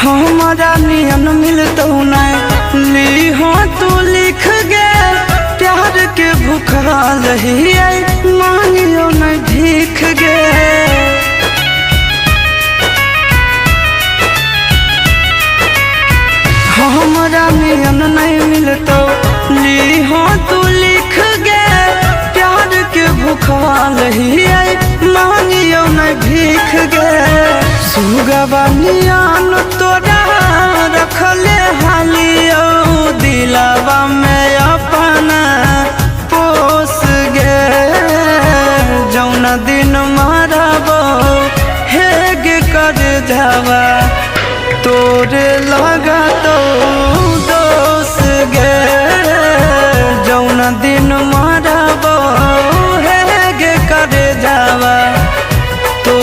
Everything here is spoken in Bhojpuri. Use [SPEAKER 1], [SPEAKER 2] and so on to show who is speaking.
[SPEAKER 1] हमारा नियन मिलतो नहीं ली हो तू लिख गे प्यार के भूखाल ही मांगियो नहीं भीख गे। हमारा नियन नहीं मिलतो ली हो तू लिख गे प्यार के भूखाल ही मांगियो नहीं भीख गे। सुगवा नियन तोरा रखले हालियो दिलावा में अपना पोस गे। जौन दिन मारबो हेग कर जावा तोरे लगा तो दोस गे। जौन दिन मारबो हेग कर जावा तो